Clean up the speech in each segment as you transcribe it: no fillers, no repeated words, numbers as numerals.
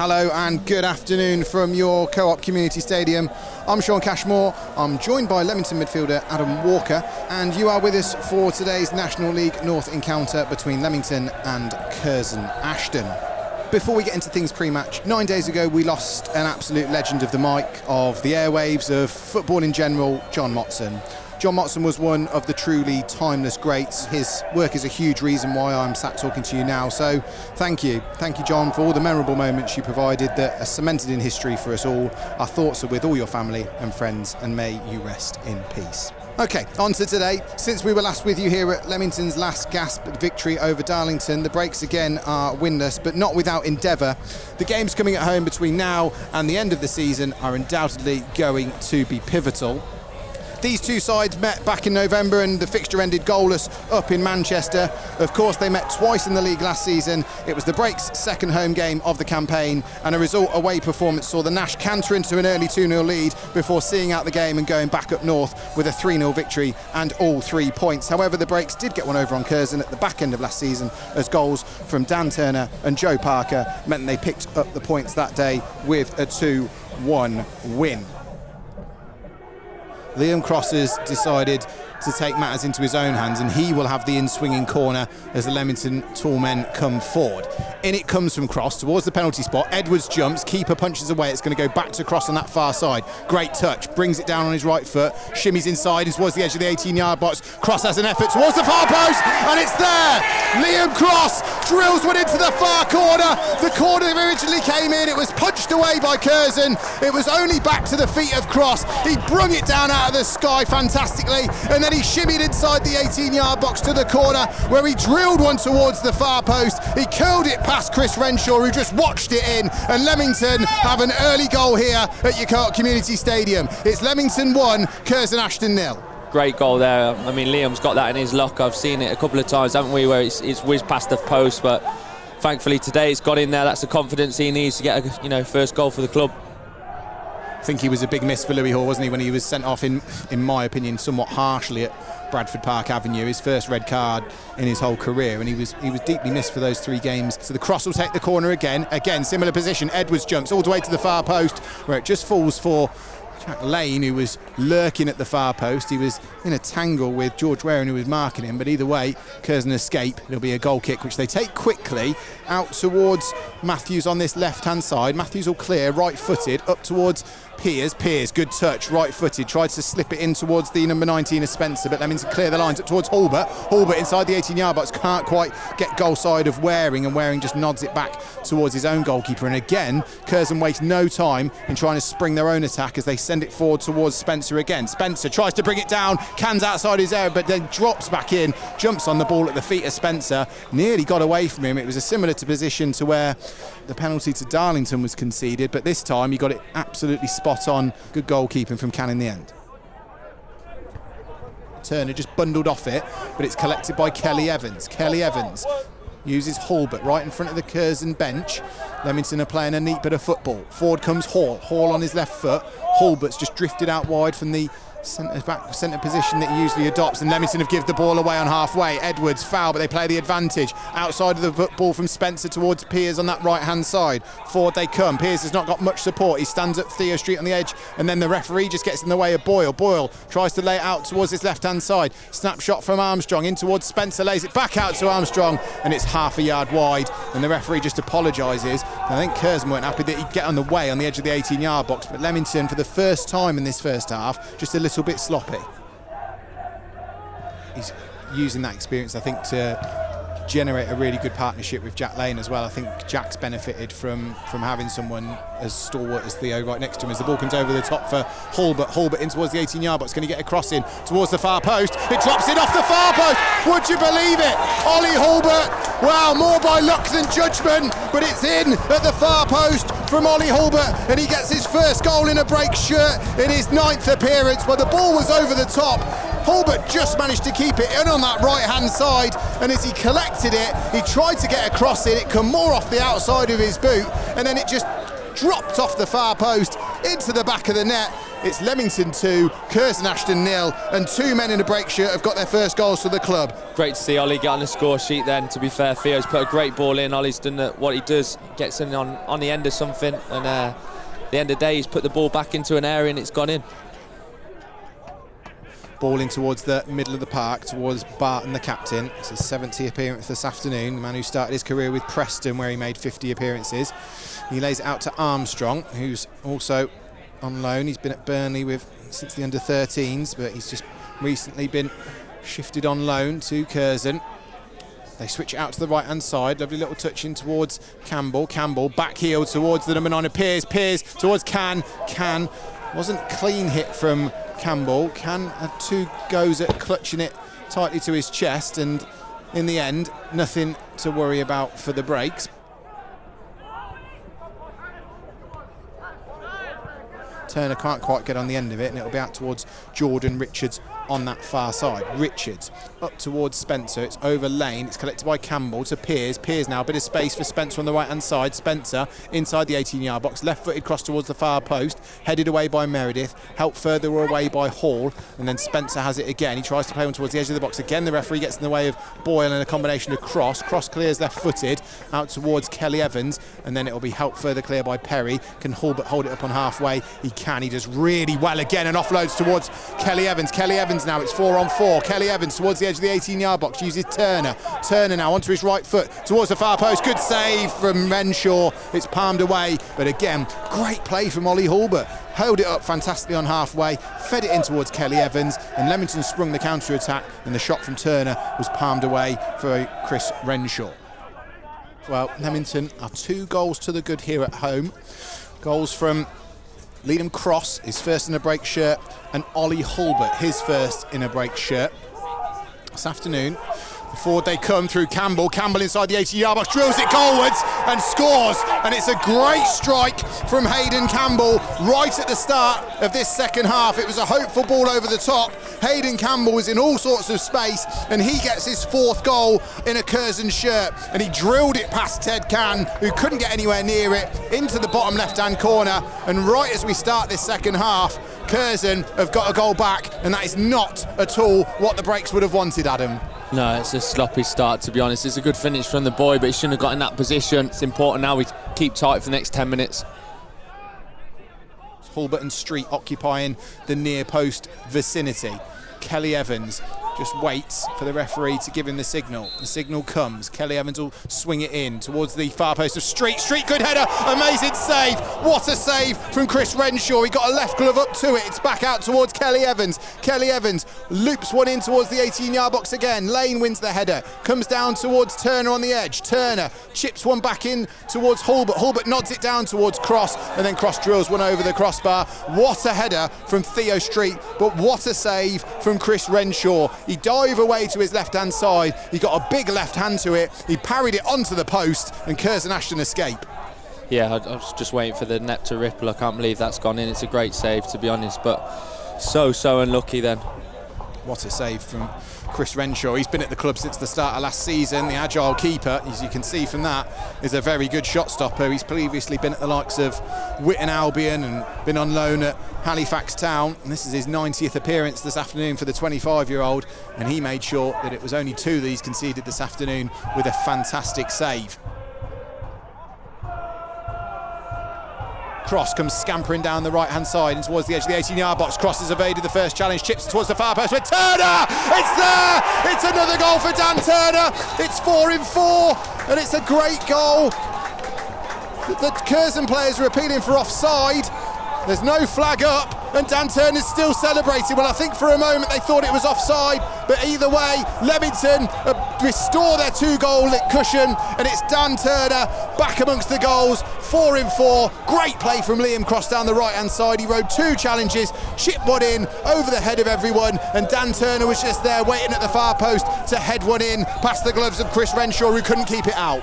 Hello and good afternoon from your Co-op Community Stadium. I'm Shaun Cashmore. I'm joined by Leamington midfielder Adam Walker, and you are with us for today's National League North encounter between Leamington and Curzon Ashton. Before we get into things pre-match, 9 days ago we lost an absolute legend of the mic, of the airwaves, of football in general, John Motson. John Motson was one of the truly timeless greats. His work is a huge reason why I'm sat talking to you now. So thank you, John, for all the memorable moments you provided that are cemented in history for us all. Our thoughts are with all your family and friends, and may you rest in peace. Okay, on to today. Since we were last with you here at Leamington's last gasp victory over Darlington, the breaks again are winless, but not without endeavour. The games coming at home between now and the end of the season are undoubtedly going to be pivotal. These two sides met back in November and the fixture ended goalless up in Manchester. Of course, they met twice in the league last season. It was the break's second home game of the campaign, and a result away performance saw the Nash canter into an early 2-0 lead before seeing out the game and going back up north with a 3-0 victory and all 3 points. However, the breaks did get one over on Curzon at the back end of last season, as goals from Dan Turner and Joe Parker meant they picked up the points that day with a 2-1 win. Liam Cross has decided to take matters into his own hands, and he will have the in-swinging corner as the Leamington tall men come forward. In it comes from Cross towards the penalty spot. Edwards jumps, keeper punches away. It's going to go back to Cross on that far side. Great touch, brings it down on his right foot, shimmies inside towards the edge of the 18-yard box. Cross has an effort towards the far post, and it's there! Liam Cross drills one into the far corner. The corner originally came in, it was punched away by Curzon. It was only back to the feet of Cross. He brung it down out of the sky fantastically, and then he shimmied inside the 18-yard box to the corner, where he drilled one towards the far post. He curled it past Chris Renshaw, who just watched it in, and Leamington have an early goal here at your Co-op Community Stadium. It's Leamington 1, Curzon Ashton 0. Great goal there. I mean, Liam's got that in his lock. I've seen it a couple of times, haven't we, where it's whizzed past the post, but thankfully today it's got in there. That's the confidence he needs to get a first goal for the club. I think he was a big miss for Louis Hall, wasn't he, when he was sent off, in my opinion, somewhat harshly at Bradford Park Avenue, his first red card in his whole career, and he was deeply missed for those 3 games. So the Cross will take the corner again, similar position. Edwards jumps all the way to the far post, where it just falls for Jack Lane, who was lurking at the far post. He was in a tangle with George Waring, who was marking him, but either way, Curzon escape. It'll be a goal kick, which they take quickly out towards Matthews on this left-hand side. Matthews will clear, right-footed, up towards Piers, good touch, right-footed, tries to slip it in towards the number 19 of Spencer, but Leamington clear the lines up towards Hulbert inside the 18-yard box, can't quite get goal side of Waring, and Waring just nods it back towards his own goalkeeper. And again, Curzon waste no time in trying to spring their own attack as they send it forward towards Spencer again. Spencer tries to bring it down, cans outside his area, but then drops back in, jumps on the ball at the feet of Spencer, nearly got away from him. It was a similar position to where the penalty to Darlington was conceded, but this time he got it absolutely spot on. Good goalkeeping from Can in the end. Turner just bundled off it, but it's collected by Kelly Evans. Kelly Evans uses Hulbert right in front of the Curzon bench. Leamington are playing a neat bit of football. Forward comes Hall on his left foot. Hulbert's just drifted out wide from the centre position that he usually adopts, and Leamington have given the ball away on halfway. Edwards foul, but they play the advantage. Outside of the football from Spencer towards Piers on that right hand side. Forward they come. Piers has not got much support. He stands up Theo Street on the edge, and then the referee just gets in the way of Boyle. Boyle tries to lay it out towards his left hand side. Snapshot from Armstrong in towards Spencer, lays it back out to Armstrong, and it's half a yard wide, and the referee just apologises. I think Curzon weren't happy that he'd get on the way on the edge of the 18-yard box, but Leamington for the first time in this first half just a little bit sloppy. He's using that experience, I think, to generate a really good partnership with Jack Lane as well. I think Jack's benefited from having someone as stalwart as Theo right next to him as the ball comes over the top for Hulbert in towards the 18-yard box. Going to get a cross in towards the far post. It drops in off the far post. Would you believe it? Ollie Hulbert. Wow, more by luck than judgment, but it's in at the far post from Ollie Hulbert, and he gets his first goal in a break shirt in his 9th appearance. Well, the ball was over the top. Hulbert just managed to keep it in on that right-hand side, and as he collected it, he tried to get a cross in. It come more off the outside of his boot, and then it just dropped off the far post into the back of the net. It's Leamington 2, Curzon Ashton 0, and 2 men in a break shirt have got their first goals for the club. Great to see Ollie get on the score sheet then. To be fair, Theo's put a great ball in. Ollie's done what he does, gets in on the end of something, and at the end of the day, he's put the ball back into an area and it's gone in. Ball in towards the middle of the park, towards Barton, the captain. It's his 70th appearance this afternoon, the man who started his career with Preston, where he made 50 appearances. He lays it out to Armstrong, who's also on loan. He's been at Burnley since the under-13s, but he's just recently been shifted on loan to Curzon. They switch it out to the right-hand side. Lovely little touch in towards Campbell. Campbell back heel towards the number 9 of Pearce. Pearce towards Can. Can wasn't clean hit from Campbell. Can had 2 goes at clutching it tightly to his chest, and in the end, nothing to worry about for the breaks. Turner can't quite get on the end of it, and it'll be out towards Jordan Richards on that far side. Richards up towards Spencer. It's over Lane. It's collected by Campbell to Pearce. Pearce now, a bit of space for Spencer on the right-hand side. Spencer inside the 18-yard box, left-footed cross towards the far post, headed away by Meredith, helped further away by Hall, and then Spencer has it again. He tries to play one towards the edge of the box. Again, the referee gets in the way of Boyle and a combination of cross. Cross clears left-footed out towards Kelly Evans, and then it'll be helped further clear by Perry. Can Hulbert hold it up on halfway? He can. He does really well again and offloads towards Kelly Evans. Kelly Evans now, it's 4-on-4. Kelly Evans towards the edge of the 18-yard box, uses Turner. Turner now onto his right foot towards the far post. Good save from Renshaw. It's palmed away, but again, great play from Ollie Hulbert. Held it up fantastically on halfway, fed it in towards Kelly Evans, and Leamington sprung the counter-attack, and the shot from Turner was palmed away for Chris Renshaw. Well, Leamington are 2 goals to the good here at home. Goals from Leadham Cross, his first in a break shirt, and Ollie Hulbert, his first in a break shirt. This afternoon, forward they come through Campbell. Campbell inside the 80-yard box, drills it goalwards and scores. And it's a great strike from Hayden Campbell right at the start of this second half. It was a hopeful ball over the top. Hayden Campbell was in all sorts of space, and he gets his 4th goal in a Curzon shirt. And he drilled it past Ted Can, who couldn't get anywhere near it, into the bottom left-hand corner. And right as we start this second half, Curzon have got a goal back, and that is not at all what the breaks would have wanted, Adam. No, it's a sloppy start, to be honest. It's a good finish from the boy, but he shouldn't have got in that position. It's important now we keep tight for the next 10 minutes. Hulbert and Street occupying the near post vicinity. Kelly Evans just waits for the referee to give him the signal. The signal comes. Kelly Evans will swing it in towards the far post of Street. Street, good header, amazing save. What a save from Chris Renshaw. He got a left glove up to it. It's back out towards Kelly Evans. Kelly Evans loops one in towards the 18-yard box again. Lane wins the header. Comes down towards Turner on the edge. Turner chips one back in towards Hulbert. Hulbert nods it down towards Cross, and then Cross drills one over the crossbar. What a header from Theo Street, but what a save from Chris Renshaw. He dived away to his left-hand side. He got a big left hand to it. He parried it onto the post, and Curzon Ashton escape. Yeah, I was just waiting for the net to ripple. I can't believe that's gone in. It's a great save, to be honest, but so unlucky then. What a save from Chris Renshaw. He's been at the club since the start of last season. The agile keeper, as you can see from that, is a very good shot stopper. He's previously been at the likes of Witton Albion and been on loan at Halifax Town. And this is his 90th appearance this afternoon for the 25-year-old. And he made sure that it was only 2 that he's conceded this afternoon with a fantastic save. Cross comes scampering down the right-hand side and towards the edge of the 18-yard box. Cross has evaded the first challenge, chips towards the far post with Turner! It's there! It's another goal for Dan Turner! It's 4-4, and it's a great goal. The Curzon players are appealing for offside. There's no flag up, and Dan Turner's still celebrating. Well, I think for a moment they thought it was offside, but either way, Leamington restore their 2-goal cushion, and it's Dan Turner back amongst the goals. 4-4. Great play from Liam Cross down the right-hand side. He rode 2 challenges, chipped one in over the head of everyone, and Dan Turner was just there waiting at the far post to head one in past the gloves of Chris Renshaw, who couldn't keep it out.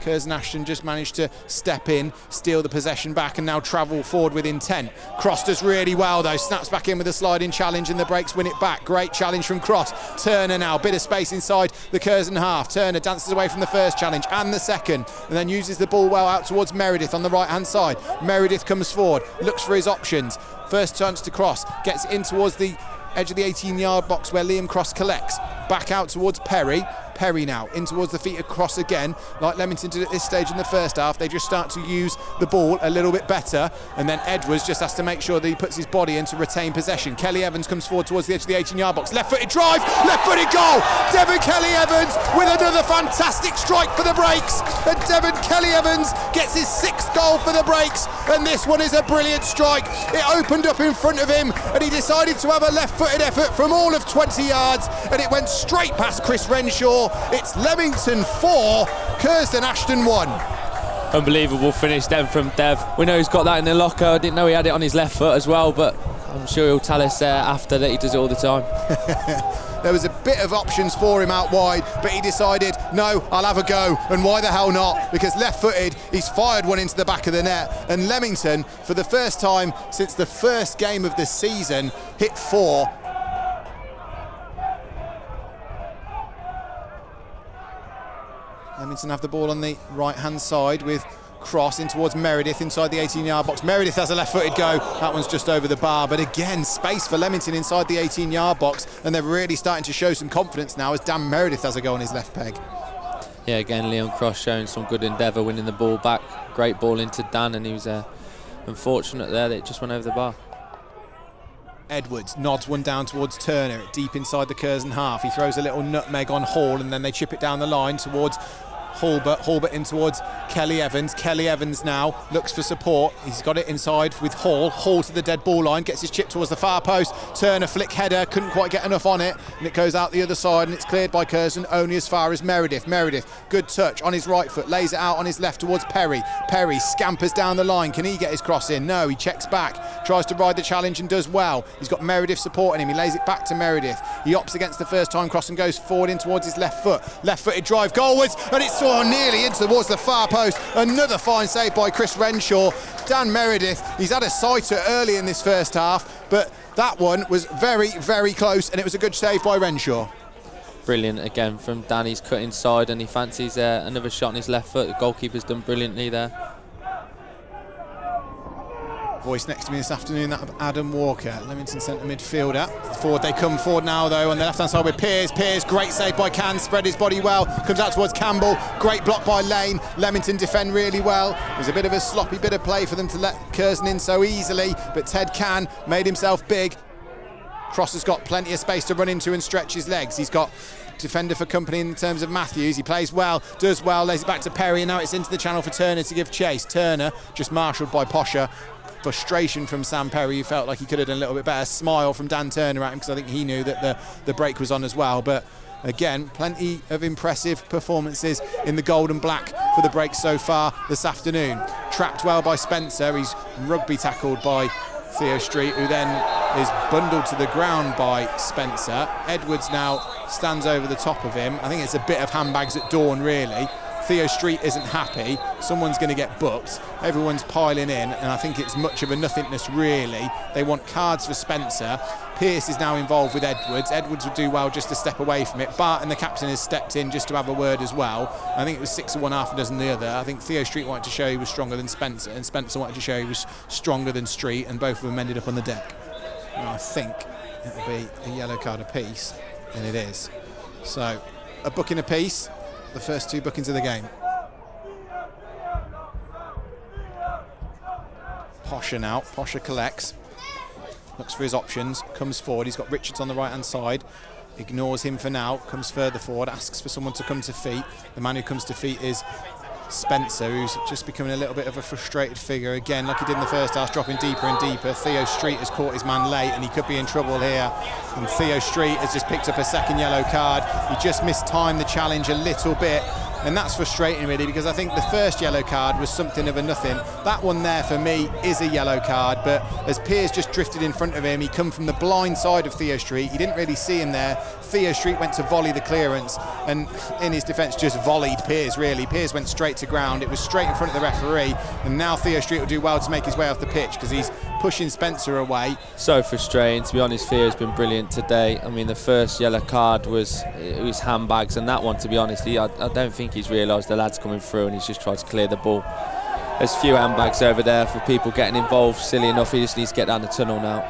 Curzon Ashton just managed to step in, steal the possession back, and now travel forward with intent. Cross does really well though, snaps back in with a sliding challenge, and the Breaks win it back. Great challenge from Cross. Turner now, bit of space inside the Curzon half. Turner dances away from the first challenge and the second, and then uses the ball well out towards Meredith on the right hand side. Meredith comes forward, looks for his options. First chance to Cross, gets in towards the edge of the 18-yard box where Liam Cross collects. Back out towards Perry. Perry now in towards the feet of Cross again, like Leamington did at this stage in the first half. They just start to use the ball a little bit better, and then Edwards just has to make sure that he puts his body in to retain possession. Kelly Evans comes forward towards the edge of the 18-yard box. Left-footed drive, left-footed goal. Devon Kelly Evans with another fantastic strike for the Breaks, and Devon Kelly Evans gets his 6th goal for the Breaks, and this one is a brilliant strike. It opened up in front of him, and he decided to have a left-footed effort from all of 20 yards, and it went straight past Chris Renshaw. It's Leamington 4, Curzon Ashton 1. Unbelievable finish then from Dev. We know he's got that in the locker. I didn't know he had it on his left foot as well, but I'm sure he'll tell us after that he does it all the time. There was a bit of options for him out wide, but he decided, no, I'll have a go, and why the hell not? Because left-footed, he's fired one into the back of the net, and Leamington, for the first time since the first game of the season, hit 4. Leamington have the ball on the right-hand side with Cross in towards Meredith inside the 18-yard box. Meredith has a left-footed go. That one's just over the bar, but again, space for Leamington inside the 18-yard box, and they're really starting to show some confidence now as Dan Meredith has a go on his left peg. Yeah, again, Leon Cross showing some good endeavour, winning the ball back. Great ball into Dan, and he was unfortunate there that it just went over the bar. Edwards nods one down towards Turner, deep inside the Curzon half. He throws a little nutmeg on Hall, and then they chip it down the line towards Hulbert in towards Kelly Evans. Kelly Evans now looks for support. He's got it inside with Hall to the dead ball line, gets his chip towards the far post. Turner flick header, couldn't quite get enough on it, and it goes out the other side, and it's cleared by Curzon only as far as Meredith. Meredith, good touch on his right foot, lays it out on his left towards Perry. Perry scampers down the line. Can he get his cross in? No, he checks back, tries to ride the challenge and does well. He's got Meredith supporting him. He lays it back to Meredith. He opts against the first time cross and goes forward in towards his left foot. Left-footed drive goalwards, and it's nearly in towards the far post. Another fine save by Chris Renshaw. Dan Meredith, he's had a sighter early in this first half, but that one was very, very close, and it was a good save by Renshaw. Brilliant again from Dan. He's cut inside and he fancies another shot on his left foot. The goalkeeper's done brilliantly there. Voice next to me this afternoon, that of Adam Walker, Leamington centre midfielder. Forward they come forward now though on the left hand side with Pearce. Great save by Can, spread his body well, comes out towards Campbell, great block by Lane. Leamington defend really well. It was a bit of a sloppy bit of play for them to let Curzon in so easily, but Ted Can made himself big. Cross has got plenty of space to run into and stretch his legs. He's got defender for company in terms of Matthews. He plays well, does well, lays it back to Perry, and now it's into the channel for Turner to give chase. Turner just marshalled by Posher. Frustration from Sam Perry, who felt like he could have done a little bit better. Smile from Dan Turner at him because I think he knew that the break was on as well. But again, plenty of impressive performances in the gold and black for the break so far this afternoon. Trapped well by Spencer. He's rugby tackled by Theo Street, who then is bundled to the ground by Spencer. Edwards now stands over the top of him. I think it's a bit of handbags at dawn, really. Theo Street isn't happy. Someone's going to get booked. Everyone's piling in, and I think it's much of a nothingness, really. They want cards for Spencer. Pearce is now involved with Edwards. Edwards would do well just to step away from it. Bart and the captain has stepped in just to have a word as well. I think it was 6 of one, half a dozen the other. I think Theo Street wanted to show he was stronger than Spencer, and Spencer wanted to show he was stronger than Street, and both of them ended up on the deck. And I think it'll be a yellow card apiece, and it is. So, a booking apiece. The first 2 bookings of the game. Posher now. Posher collects. Looks for his options. Comes forward. He's got Richards on the right-hand side. Ignores him for now. Comes further forward. Asks for someone to come to feet. The man who comes to feet is Spencer, who's just becoming a little bit of a frustrated figure. Again, like he did in the first half, dropping deeper and deeper. Theo Street has caught his man late, and he could be in trouble here. And Theo Street has just picked up a second yellow card. He just mistimed the challenge a little bit, and that's frustrating really, because I think the first yellow card was something of a nothing. That one there for me is a yellow card, but as Piers just drifted in front of him, he come from the blind side of Theo Street. He didn't really see him there. Theo Street went to volley the clearance, and in his defence just volleyed Piers really. Piers went straight to ground. It was straight in front of the referee, and now Theo Street will do well to make his way off the pitch because he's pushing Spencer away. So frustrating, to be honest. Theo's been brilliant today. I mean, the first yellow card was handbags, and that one, to be honest, I don't think he's realised the lad's coming through, and he's just tried to clear the ball. There's a few handbags over there for people getting involved. Silly enough, he just needs to get down the tunnel now.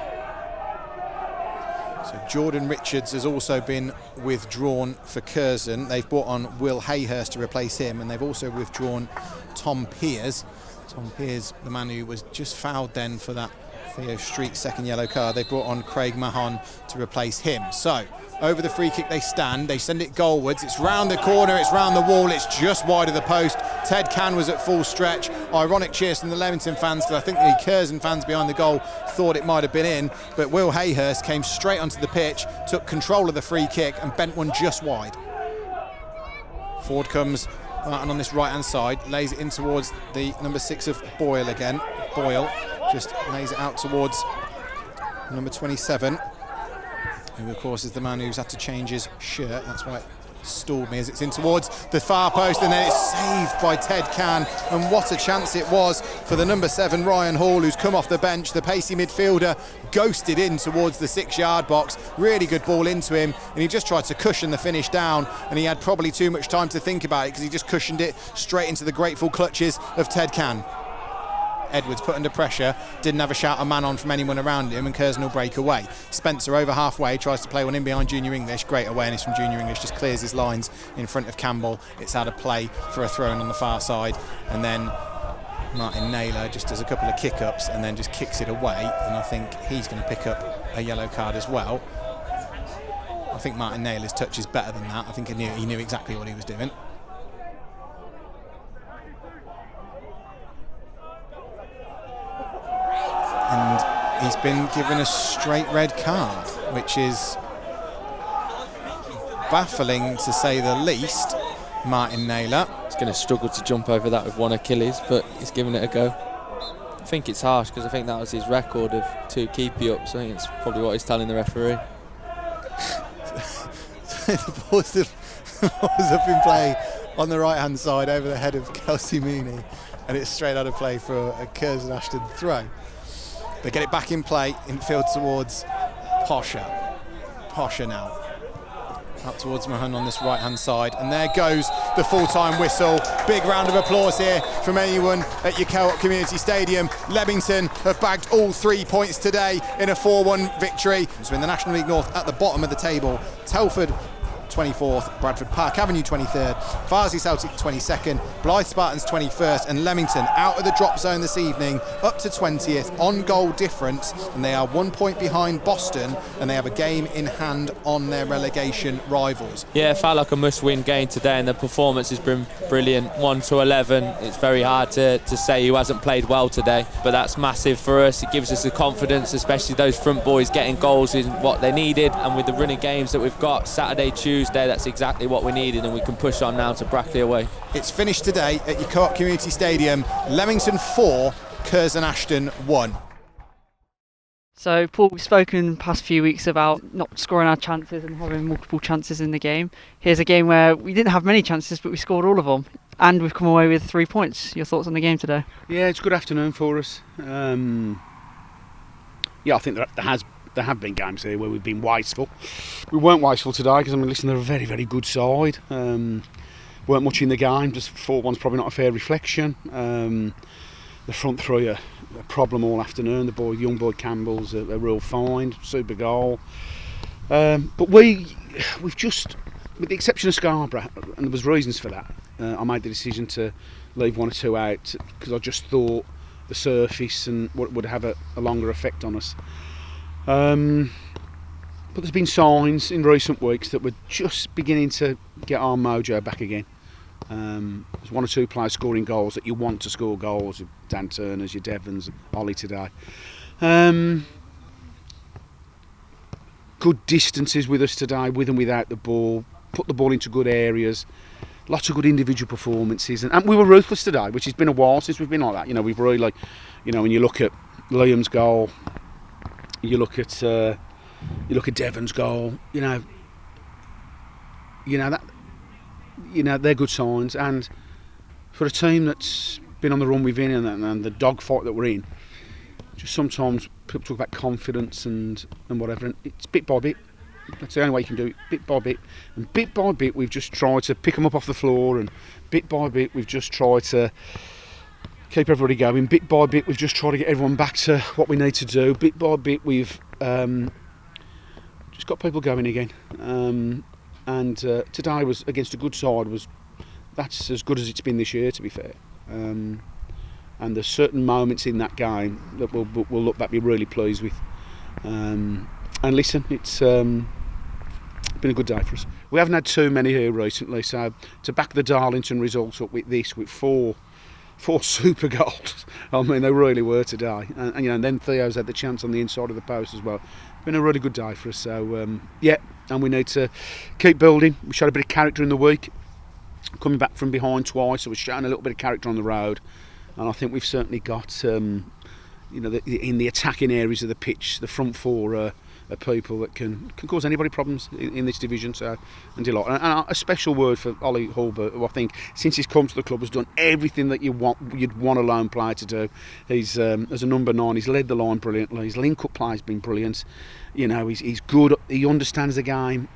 So Jordan Richards has also been withdrawn for Curzon. They've brought on Will Hayhurst to replace him, and they've also withdrawn Tom Pears. Tom Pears, the man who was just fouled then for that Theo Street second yellow card. They brought on Craig Mahon to replace him. So over the free kick they stand, they send it goalwards, it's round the corner, it's round the wall, it's just wide of the post. Ted Can was at full stretch. Ironic cheers from the Leamington fans, because I think the Curzon fans behind the goal thought it might have been in, but Will Hayhurst came straight onto the pitch, took control of the free kick and bent one just wide. Forward comes Martin on this right hand side, lays it in towards the number 6 of Boyle again. Boyle just lays it out towards number 27, who of course is the man who's had to change his shirt. That's why it stalled me, as it's in towards the far post, and then it's saved by Ted Can. And what a chance it was for the number 7 Ryan Hall, who's come off the bench. The pacey midfielder ghosted in towards the 6-yard box. Really good ball into him, and he just tried to cushion the finish down, and he had probably too much time to think about it because he just cushioned it straight into the grateful clutches of Ted Can. Edwards put under pressure, didn't have a shout a man on from anyone around him, and Curzon will break away. Spencer over halfway, tries to play one in behind Junior English. Great awareness from Junior English, just clears his lines in front of Campbell. It's out of play for a throw-in on the far side, and then Martin Naylor just does a couple of kick-ups and then just kicks it away, and I think he's going to pick up a yellow card as well. I think Martin Naylor's touch is better than that. I think he knew exactly what he was doing. And he's been given a straight red card, which is baffling to say the least. Martin Naylor. He's going to struggle to jump over that with one Achilles, but he's giving it a go. I think it's harsh because I think that was his record of 2 keepy-ups. I think it's probably what he's telling the referee. The ball's up in play on the right-hand side over the head of Kelsey Mooney, and it's straight out of play for a Curzon Ashton throw. They get it back in play, infield towards Posher now. Up towards Mahon on this right-hand side, and there goes the full-time whistle. Big round of applause here from anyone at your Co-op Community Stadium. Leamington have bagged all 3 points today in a 4-1 victory. So in the National League North at the bottom of the table, Telford 24th, Bradford Park Avenue 23rd, Farsley Celtic 22nd, Blythe Spartans 21st, and Leamington out of the drop zone this evening, up to 20th on goal difference, and they are 1 point behind Boston, and they have a game in hand on their relegation rivals. Yeah, it felt like a must-win game today, and the performance has been brilliant. 1-11. It's very hard to say who hasn't played well today, but that's massive for us. It gives us the confidence, especially those front boys getting goals is what they needed, and with the running games that we've got Saturday, Tuesday, that's exactly what we needed, and we can push on now to Brackley away. It's finished today at your Co-op Community Stadium. Leamington 4, Curzon Ashton 1. So, Paul, we've spoken in the past few weeks about not scoring our chances and having multiple chances in the game. Here's a game where we didn't have many chances, but we scored all of them, and we've come away with 3 points. Your thoughts on the game today? Yeah, it's a good afternoon for us. I think there have been games here where we've been wasteful. We weren't wasteful today because, listen, they're a very, very good side. Weren't much in the game, just 4-1's probably not a fair reflection. The front three are a problem all afternoon. The young boy Campbell's a real find, super goal. But we've just, with the exception of Scarborough, and there was reasons for that, I made the decision to leave 1 or 2 out because I just thought the surface and would have a longer effect on us. But there's been signs in recent weeks that we're just beginning to get our mojo back again. There's 1 or 2 players scoring goals that you want to score goals. Dan Turner's, your Devons, Ollie today. Good distances with us today, with and without the ball. Put the ball into good areas. lots of good individual performances, and we were ruthless today, which has been a while since we've been like that. We've really, when you look at Liam's goal, you look at Devon's goal, they're good signs. And for a team that's been on the run we've been in and the dogfight that we're in, just sometimes people talk about confidence and whatever, and it's bit by bit. That's the only way you can do it, bit by bit. And bit by bit we've just tried to pick them up off the floor, and bit by bit we've just tried to keep everybody going. Bit by bit we've just tried to get everyone back to what we need to do. Bit by bit we've just got people going again. And today was against a good side. That's as good as it's been this year, to be fair. And there's certain moments in that game that we'll look back, be really pleased with. And listen, it's been a good day for us. We haven't had too many here recently, so to back the Darlington result up with four super goals, I mean, they really were today. And then Theo's had the chance on the inside of the post as well. Been a really good day for us. So and we need to keep building. We showed a bit of character in the week, coming back from behind twice, so we're showing a little bit of character on the road. And I think we've certainly got, in the attacking areas of the pitch, the front four are people that can cause anybody problems in this division. So, and delight. And a special word for Ollie Hulbert, who I think since he's come to the club has done everything that you'd want a lone player to do. He's as a number 9, he's led the line brilliantly. His link-up play has been brilliant. He's good. He understands the game,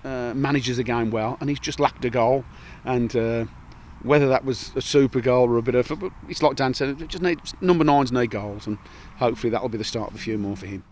manages the game well, and he's just lacked a goal. And whether that was a super goal or a bit of, it's like Dan said, number 9s need goals, and hopefully that'll be the start of a few more for him.